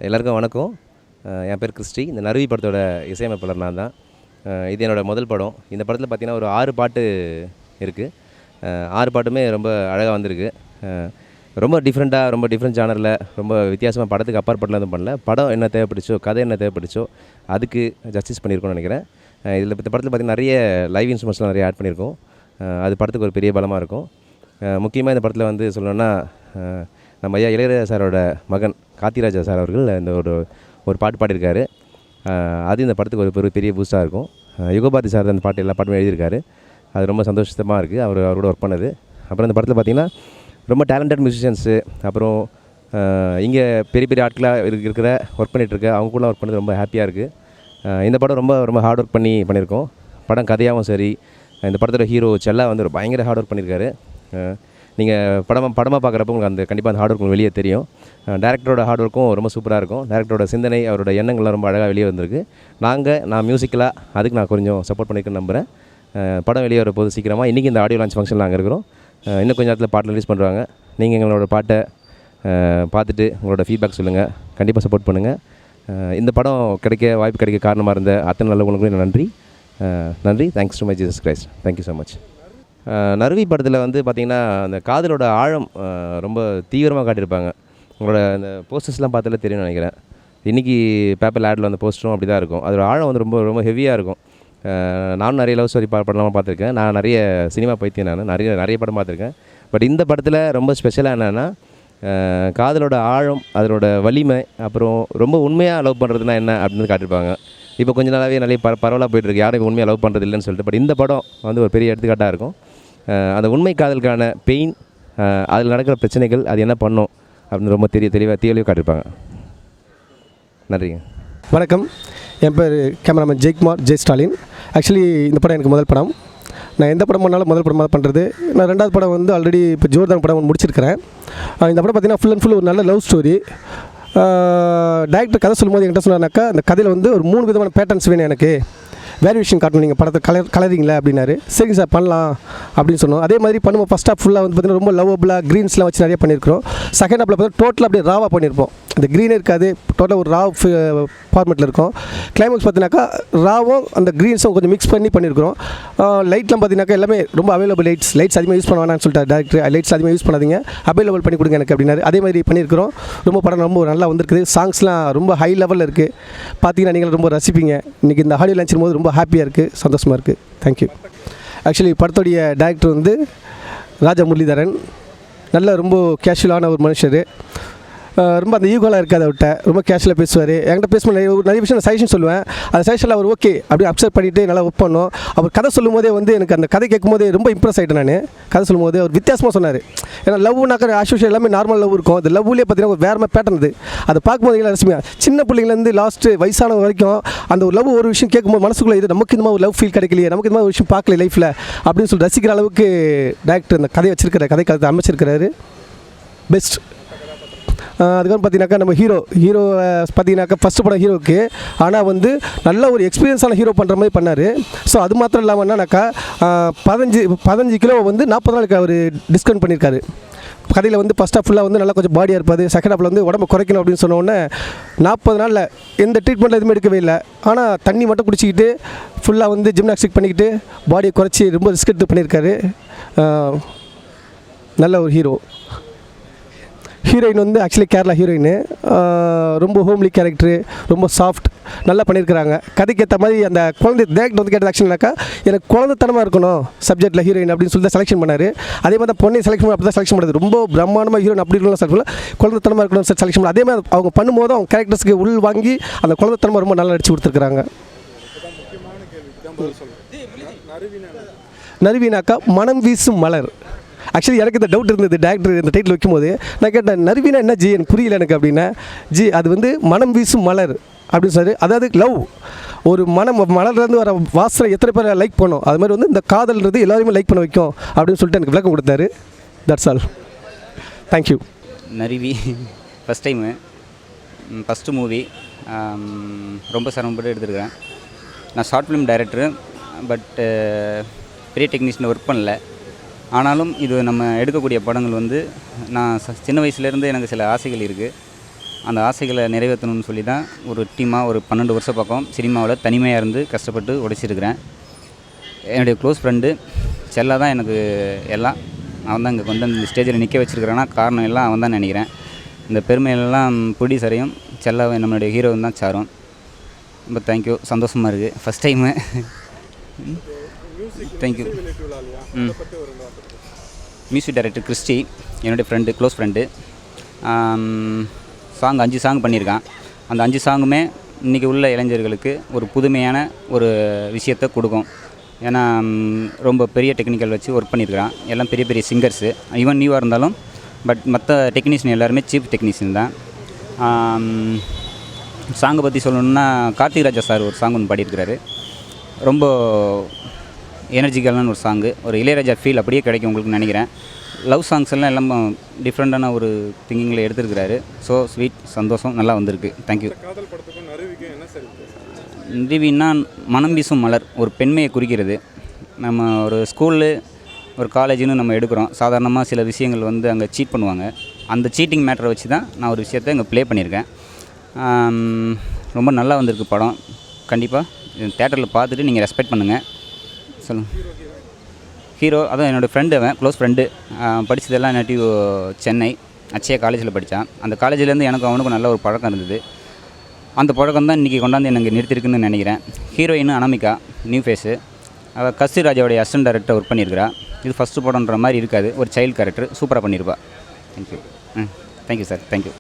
எல்லாருக்கும் வணக்கம். என் பேர் கிறிஸ்டி. இந்த நறுவி படத்தோட இசையமைப்பாளர் நான் தான். இது என்னோடய முதல் படம். இந்த படத்தில் பார்த்திங்கன்னா ஒரு 6 பாட்டு இருக்குது. 6 பாட்டுமே ரொம்ப அழகாக வந்திருக்கு. ரொம்ப டிஃப்ரெண்ட்டாக, ரொம்ப டிஃப்ரெண்ட் ஜானரில், ரொம்ப வித்தியாசமாக படத்துக்கு அப்பாற்பட்டலாம் எதுவும் பண்ணல. படம் என்ன தேவைப்பட்டுச்சோ, கதை என்ன தேவைப்பட்டுச்சோ அதுக்கு ஜஸ்டிஸ் பண்ணியிருக்கோன்னு நினைக்கிறேன். இதில் இந்த படத்தில் பார்த்திங்கன்னா நிறைய லைவ் இன்ஸ்ட்ருமெண்ட்ஸ்லாம் நிறைய ஆட் பண்ணியிருக்கோம். அது படத்துக்கு ஒரு பெரிய பலமாக இருக்கும். முக்கியமாக இந்த படத்தில் வந்து சொல்லணுன்னா, நம்ம ஐயா இளையராஜா சாரோட மகன் கார்த்திராஜா சார் அவர்கள் இந்த ஒரு பாட்டு பாடியிருக்காரு. அது இந்த படத்துக்கு ஒரு பெரிய பூஸ்ட்டாக இருக்கும். யுகபாரதி சார் அந்த பாட்டு எல்லா பாட்டுமே எழுதியிருக்காரு. அது ரொம்ப சந்தோஷமாக இருக்குது அவரோட ஒர்க் பண்ணது. அப்புறம் இந்த படத்தில் பார்த்திங்கன்னா ரொம்ப டேலண்டட் மியூசிஷியன்ஸு, அப்புறம் இங்கே பெரிய பெரிய ஆட்களாக இருக்கிற ஒர்க் பண்ணிகிட்ருக்க அவங்க கூட ஒர்க் பண்ணது ரொம்ப ஹாப்பியாக இருக்குது. இந்த படம் ரொம்ப ரொம்ப ஹார்ட் ஒர்க் பண்ணியிருக்கோம். படம் கதையாகவும் சரி, இந்த படத்தோட ஹீரோ செல்லா வந்து ஒரு பயங்கர ஹார்ட் ஒர்க் பண்ணியிருக்காரு. நீங்கள் படமாக பார்க்குறப்ப உங்களுக்கு அந்த கண்டிப்பாக அந்த ஹார்ட் ஒர்க் வெளியே தெரியும். டேரக்டரோட ஹார்ட் ஒர்க்கும் ரொம்ப சூப்பராக இருக்கும். டேரக்டரோட சிந்தனை, அவரோட எண்ணங்கள்லாம் ரொம்ப அழகாக வெளியே வந்திருக்கு. நான் மியூசிக்கலாக அதுக்கு நான் கொஞ்சம் சப்போர்ட் பண்ணியிருக்கேன்னு நம்புகிறேன். படம் வெளியே வர போது சீக்கிரமாக இன்றைக்கி இந்த ஆடியோ லான்ச் ஃபங்க்ஷனில் நாங்கள் இருக்கிறோம். இன்னும் கொஞ்சம் நேரத்தில் பாட்டு ரிலீஸ் பண்ணுறாங்க. நீங்கள் எங்களோட பாட்டை பார்த்துட்டு உங்களோட ஃபீட்பேக் சொல்லுங்கள். கண்டிப்பாக சப்போர்ட் பண்ணுங்கள். இந்த படம் வாய்ப்பு கிடைக்க காரணமாக இருந்த அத்தனை நல்லவங்களுக்கும் நன்றி. Thanks to my Jesus Christ. Thank you so much. Naruvi படத்தில் வந்து பார்த்திங்கன்னா அந்த காதலோட ஆழம் ரொம்ப தீவிரமாக காட்டியிருப்பாங்க. உங்களோட அந்த போஸ்டர்ஸ்லாம் பார்த்தாலே தெரியும்னு நினைக்கிறேன். இன்றைக்கி பேப்பர் ஆடில் அந்த போஸ்டரும் அப்படி தான் இருக்கும். அதோட ஆழம் வந்து ரொம்ப ரொம்ப ஹெவியாக இருக்கும். நானும் நிறைய லவ் ஸ்டோரி படம்லாம் பார்த்துருக்கேன். நான் நிறைய சினிமா பைத்தியம், நான் நிறைய படம் பார்த்துருக்கேன். பட் இந்த படத்தில் ரொம்ப ஸ்பெஷலாக என்னென்னா, காதலோட ஆழம், அதோட வலிமை, அப்புறம் ரொம்ப உண்மையாக லவ் பண்ணுறதுனா என்ன அப்படின்னு காட்டியிருப்பாங்க. இப்போ கொஞ்ச நாளாகவே நிறைய பரவலாக போய்ட்டுருக்கு, யாரும் இப்போ உண்மையாக லவ் பண்ணுறது இல்லைன்னு சொல்லிட்டு. பட் இந்த படம் வந்து ஒரு பெரிய எடுத்துக்காட்டாக இருக்கும். அந்த உண்மை காதலுக்கான பெயின், அதில் நடக்கிற பிரச்சனைகள், அது என்ன பண்ணும் அப்படின்னு ரொம்ப தெளிவாக காட்டியிருப்பாங்க. நன்றிங்க. வணக்கம். என் பேர் கேமராமேன் ஜெய்குமார் ஸ்டாலின். ஆக்சுவலி இந்த படம் எனக்கு முதல் படம். நான் எந்த படம் பண்ணாலும் முதல் படமாக பண்ணுறது. நான் 2வது படம் வந்து ஆல்ரெடி இப்போ ஜோர்தான் படம் முடிச்சிருக்கிறேன். இந்த படம் பார்த்திங்கன்னா ஃபுல் அண்ட் ஃபுல் ஒரு நல்ல லவ் ஸ்டோரி. டைரக்டர் கதை சொல்லும்போது என்கிட்ட சொன்னார்னாக்கா, அந்த கதையில் வந்து ஒரு 3 விதமான பேட்டர்ன்ஸ் வேணும், எனக்கு வேரியேஷன் காட்டணும் நீங்கள் படத்தை கலரிங்களா அப்படின்னாரு. சரிங்க சார் பண்ணலாம் அப்படின்னு சொன்னோம். அதே மாதிரி பண்ணுவோம். ஃபஸ்ட் ஹாஃப் ஃபுல்லாக வந்து பார்த்திங்கன்னா ரொம்ப லவ்வபுளாக க்ரீன்ஸ்லாம் வச்சு நிறைய பண்ணியிருக்கிறோம். செகண்ட் ஹாஃபில் பார்த்தா டோட்டலாக அப்படியே ராவாக பண்ணியிருப்போம். அந்த க்ரீனே இருக்காது, டோட்டலாக ஒரு ராவ் ஃபார்மெட்டில் இருக்கும். கிளைமேக்ஸ் பார்த்தினாக்கா ராவும் அந்த க்ரீன்ஸும் கொஞ்சம் மிக்ஸ் பண்ணியிருக்கிறோம். லைட்லாம் பார்த்தினாக்கா எல்லாமே ரொம்ப அவைலபிள் லைட்ஸ் அதிகமாக யூஸ் பண்ண வேணாம்னு சொல்லிட்டார் டேரக்டர். லைட்ஸ் அதிகமாக யூஸ் பண்ணாதீங்க, அவைலபிள் பண்ணி கொடுங்க எனக்கு அப்படின்னாரு. அதே மாதிரி பண்ணியிருக்கிறோம். படம் ரொம்ப நல்லா வந்திருக்குது. சாங்ஸ்லாம் ரொம்ப ஹை லெவலில் இருக்குது. பார்த்தீங்கன்னா நீங்கள் ரொம்ப ரசிப்பீங்க. இன்றைக்கி இந்த ஆடியோ லான்ச்சின் போது ரொம்ப ஹாப்பியாக இருக்குது, சந்தோஷமாக இருக்குது. தேங்க்யூ. ஆக்சுவலி படத்துடைய டைரக்டர் வந்து ராஜா முரளிதரன். நல்ல ரொம்ப கேஷுவலான ஒரு மனுஷர். ரொம்ப அந்த ஈகோலாக இருக்காது அவர்கிட்ட. ரொம்ப கேஷுவலாக பேசுவார். என்கிட்ட பேசும்போது நிறைய விஷயம் நான் சஜஷன் சொல்லுவேன். அந்த சஜஷனில் அவர் ஓகே அப்படி அப்சர்வ் பண்ணிவிட்டு நல்லா ஒர்க் பண்ணோம். அவர் கதை சொல்லும் போதே வந்து எனக்கு அந்த கதை கேட்கும் போதே ரொம்ப இம்ப்ரெஸ் ஆகிட்டேன். நான் கதை சொல்லும் போது அவர் வித்தியாசமாக சொன்னார். ஏன்னா லவ்னாக்கா ஆஷுஷன் எல்லாமே நார்மல் லவ் இருக்கும். அந்த லவ்லேயே பார்த்தீங்கன்னா ஒரு வேறு மாதிரி பேட்டர்ன் அது. அதை பார்க்கும்போது எல்லாம் ரசிமையாக சின்ன பிள்ளைங்கலேருந்து லாஸ்ட்டு வயசானவங்க வரைக்கும் அந்த ஒரு லவ் ஒரு விஷயம் கேட்கும்போது மனசுக்குள்ளே இது நமக்கு இந்த மாதிரி ஒரு லவ் ஃபீல் கிடைக்கலையே, நமக்கு இந்த மாதிரி ஒரு விஷயம் பார்க்கல லைஃப்பில் அப்படின்னு சொல்லி ரசிக்கிற அளவுக்கு டைரக்டர் அந்த கதையை வச்சிருக்கிற கதை அமைச்சிருக்கிறாரு. பெஸ்ட். அதுக்கப்புறம் பார்த்தீங்கன்னாக்கா நம்ம ஹீரோ பார்த்தீங்கன்னாக்கா ஃபஸ்ட்டு படம் ஹீரோவுக்கு, ஆனால் வந்து நல்ல ஒரு எக்ஸ்பீரியன்ஸான ஹீரோ பண்ணுற மாதிரி பண்ணார். ஸோ அது மாத்திரம் இல்லாமல் என்னன்னாக்கா 15 கிலோ வந்து 40 நாளுக்கு அவர் டிஸ்கவுண்ட் பண்ணியிருக்காரு. கதையில் வந்து ஃபஸ்ட் ஹாஃப் ஃபுல்லாக வந்து நல்லா கொஞ்சம் பாடியாக இருப்பாது. செகண்ட் ஹாஃபில் வந்து உடம்பு குறைக்கணும் அப்படின்னு சொன்னோடனே 40 நாளில் எந்த ட்ரீட்மெண்ட்டில் எதுவுமே எடுக்கவே இல்லை. ஆனால் தண்ணி மட்டும் குடிச்சிக்கிட்டு ஃபுல்லாக வந்து ஜிம்னாஸ்டிக் பண்ணிக்கிட்டு பாடியை குறைச்சி ரொம்ப ரிஸ்க் எடுத்து பண்ணியிருக்காரு. நல்ல ஒரு ஹீரோயின் வந்து ஆக்சுவலி கேரளா ஹீரோயின். ரொம்ப ஹோம்லி கேரக்டரு, ரொம்ப சாஃப்ட், நல்லா பண்ணியிருக்கிறாங்க. கதைக்கு ஏற்ற மாதிரி அந்த குழந்தை டேரக்டர் வந்து கேட்டது ஆக்சுவலினாக்கா, எனக்கு குழந்தைத்தனமாக இருக்கணும் சப்ஜெக்டில் ஹீரோயின் அப்படின்னு சொல்லி செலெக்ஷன் பண்ணார். அதே மாதிரி தான் பொண்ணை செலெக்ஷன் அப்படி தான் செலெக்ஷன் பண்ணுறது. ரொம்ப பிரம்மாண்டமாக ஹீரோயின் அப்படி இருக்கணும் சார், குழந்தைத்தனமாக இருக்கணும் சார் செலெக்ஷன் பண்ண. அதே மாதிரி அவங்க பண்ணும்போது அவங்க கேரக்டர்ஸ்க்கு உள் வாங்கி அந்த குழந்தைத்தனமாக ரொம்ப நல்லா நடிச்சு கொடுத்துருக்குறாங்க. நறுவினாக்கா மனம் வீசும் மலர். ஆக்சுவலி எனக்கு இந்த டவுட் இருந்தது டேரக்டர் இந்த டைட்டில் வைக்கும்போது. நான் கேட்டேன் நறுவினா என்ன ஜி, எனக்கு புரியல எனக்கு அப்படின்னா. அது வந்து மனம் வீசும் மலர் அப்படின்னு சொல்லி, அதாவது லவ் ஒரு மலர்லேருந்து வர வாசனை எத்தனை பேர் லைக் பண்ணோம், அது மாதிரி வந்து இந்த காதல்ன்றது எல்லாருமே லைக் பண்ண வைக்கும் அப்படின்னு சொல்லிட்டு எனக்கு விளக்கம் கொடுத்தாரு. That's all. தேங்க்யூ. நறுவி ஃபஸ்ட் டைமு, ஃபஸ்ட்டு மூவி, ரொம்ப சிரமப்பட்டு எடுத்துருக்கிறேன். நான் ஷார்ட் ஃபிலிம் டைரக்டரு, பட் பெரிய டெக்னீஷியன் ஒர்க் பண்ணல. ஆனாலும் இது நம்ம எடுக்கக்கூடிய படங்கள் வந்து நான் சின்ன வயசுலேருந்து எனக்கு சில ஆசைகள் இருக்குது. அந்த ஆசைகளை நிறைவேற்றணும்னு சொல்லி தான் ஒரு டீமாக ஒரு 12 வருஷ பக்கம் சினிமாவில் தனிமையாக இருந்து கஷ்டப்பட்டு உழைச்சிருக்கிறேன். என்னுடைய க்ளோஸ் ஃப்ரெண்டு செல்லா தான் எனக்கு எல்லாம். அவன் தான் இங்கே கொண்டு வந்து இந்த ஸ்டேஜில் நிற்க வச்சுருக்கிறான்னா காரணம் எல்லாம் அவன் தான் நினைக்கிறேன். இந்த பெருமையிலெல்லாம் ப்ரொடியூசரையும் செல்லாவும் நம்மளுடைய ஹீரோவும் தான் சாரும். ரொம்ப தேங்க்யூ, சந்தோஷமாக இருக்குது. First time. Thank you. Music director Christy என்னுடைய friend, close friend. Song 5 song பண்ணியிருக்கான். அந்த 5 சாங்குமே இன்றைக்கி உள்ள இளைஞர்களுக்கு ஒரு புதுமையான ஒரு விஷயத்தை கொடுக்கும். ஏன்னா ரொம்ப பெரிய டெக்னிக்கல் வச்சு ஒர்க் பண்ணியிருக்கிறான். எல்லாம் பெரிய பெரிய சிங்கர்ஸு, ஈவன் நியூவாக இருந்தாலும். பட் மற்ற டெக்னீஷியன் எல்லாருமே சீஃப் டெக்னீஷியன் தான். சாங்கை பற்றி சொல்லணுன்னா கார்த்திக் ராஜா சார் ஒரு சாங் ஒன்று பாடியிருக்கிறாரு. ரொம்ப எனர்ஜிக்கலான ஒரு சாங்கு, ஒரு இளையராஜா ஃபீல் அப்படியே கிடைக்கும் உங்களுக்கு நினைக்கிறேன். லவ் சாங்ஸ் எல்லாம் டிஃப்ரெண்ட்டான ஒரு திங்கிங்கில் எடுத்துருக்கிறாரு. ஸோ ஸ்வீட், சந்தோஷம், நல்லா வந்திருக்கு. தேங்க்யூ. நிறுவின்னா மனம் வீசும் மலர், ஒரு பெண்மையை குறிக்கிறது. நம்ம ஒரு ஸ்கூலு ஒரு காலேஜுன்னு நம்ம எடுக்கிறோம். சாதாரணமாக சில விஷயங்கள் அங்கே சீட் பண்ணுவாங்க. அந்த சீட்டிங் மேட்டரை வச்சு தான் நான் ஒரு விஷயத்தை இங்கே ப்ளே பண்ணியிருக்கேன். ரொம்ப நல்லா வந்திருக்கு படம். கண்டிப்பாக தேட்டரில் பார்த்துட்டு நீங்கள் ரெஸ்பெக்ட் பண்ணுங்கள். சொல்லுங்கள். ஹீரோ அதான் என்னோடய ஃப்ரெண்டு, அவன் க்ளோஸ் ஃப்ரெண்டு. படித்ததெல்லாம் நேட்டிவ் சென்னை அச்சயா காலேஜில் படித்தான். அந்த காலேஜிலேருந்து எனக்கும் அவனுக்கும் நல்ல ஒரு பழக்கம் இருந்தது. அந்த பழக்கம் தான் இன்றைக்கி கொண்டாந்து எனக்கு நிறுத்திருக்குன்னு நினைக்கிறேன். Heroine Anamika, new phase. அவள் கஸ்தூரி ராஜாவுடைய அசிஸ்டன்ட் டைரக்டர் ஒர்க் பண்ணியிருக்கிறா. இது ஃபஸ்ட்டு படம்ன்ற மாதிரி இருக்காது, ஒரு சைல்டு கேரக்டர் சூப்பராக பண்ணியிருப்பா. தேங்க்யூ. Thank you sir, thank you.